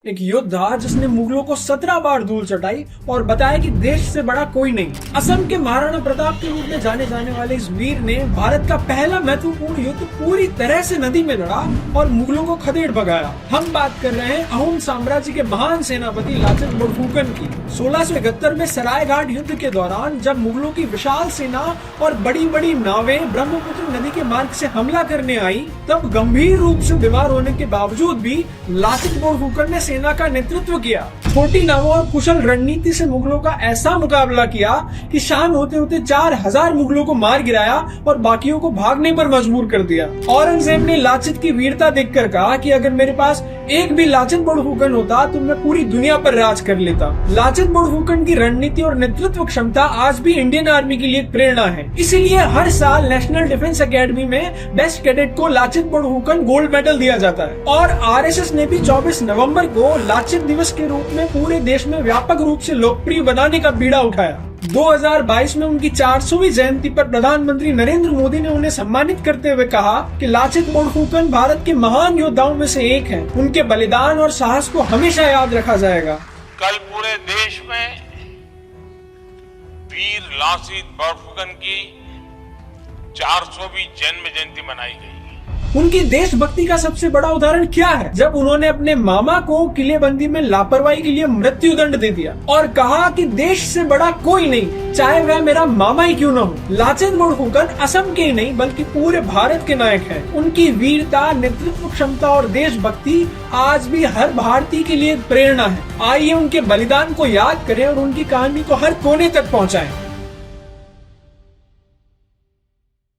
एक योद्धा जिसने मुगलों को 17 बार धूल चटाई और बताया कि देश से बड़ा कोई नहीं। असम के महाराणा प्रताप के रूप में जाने जाने वाले इस वीर ने भारत का पहला महत्वपूर्ण युद्ध पूरी तरह से नदी में लड़ा और मुगलों को खदेड़ भगाया। हम बात कर रहे हैं अहोम साम्राज्य के महान सेनापति लाचित बोरफुकन की। 1671 में सरायघाट युद्ध के दौरान जब मुगलों की विशाल सेना और बड़ी बड़ी नावें ब्रह्मपुत्र नदी के मार्ग से हमला करने आई, तब गंभीर रूप से बीमार होने के बावजूद भी लाचित बोरफुकन ने सेना का नेतृत्व किया। छोटी नावों और कुशल रणनीति से मुगलों का ऐसा मुकाबला किया कि शाम होते होते 4000 मुगलों को मार गिराया और बाकियों को भागने पर मजबूर कर दिया। औरंगजेब ने लाचित की वीरता देखकर कहा कि अगर मेरे पास एक भी लाचित बोरफुकन होता तो मैं पूरी दुनिया पर राज कर लेता। लाचित बोरफुकन की रणनीति और नेतृत्व क्षमता आज भी इंडियन आर्मी के लिए प्रेरणा है। इसीलिए हर साल नेशनल डिफेंस एकेडमी में बेस्ट कैडेट को लाचित बोरफुकन गोल्ड मेडल दिया जाता है। और आरएसएस ने भी 24 नवंबर को लाचित दिवस के रूप में पूरे देश में व्यापक रूप से लोकप्रिय बनाने का बीड़ा उठाया। 2022 में उनकी 400वीं जयंती पर प्रधानमंत्री नरेंद्र मोदी ने उन्हें सम्मानित करते हुए कहा कि लाचित बोरफुकन भारत के महान योद्धाओं में से एक हैं। उनके बलिदान और साहस को हमेशा याद रखा जाएगा। कल पूरे देश में वीर लाचित बोरफुकन की 400वीं जन्म जयंती मनाई गई। उनकी देशभक्ति का सबसे बड़ा उदाहरण क्या है? जब उन्होंने अपने मामा को किलेबंदी में लापरवाही के लिए मृत्यु दंड दे दिया और कहा कि देश से बड़ा कोई नहीं, चाहे वह मेरा मामा ही क्यों न हो। लाचित बोरफुकन असम के ही नहीं बल्कि पूरे भारत के नायक हैं। उनकी वीरता, नेतृत्व क्षमता और देशभक्ति आज भी हर भारतीय के लिए प्रेरणा है। आइए उनके बलिदान को याद करें और उनकी कहानी को हर कोने तक पहुँचाएं।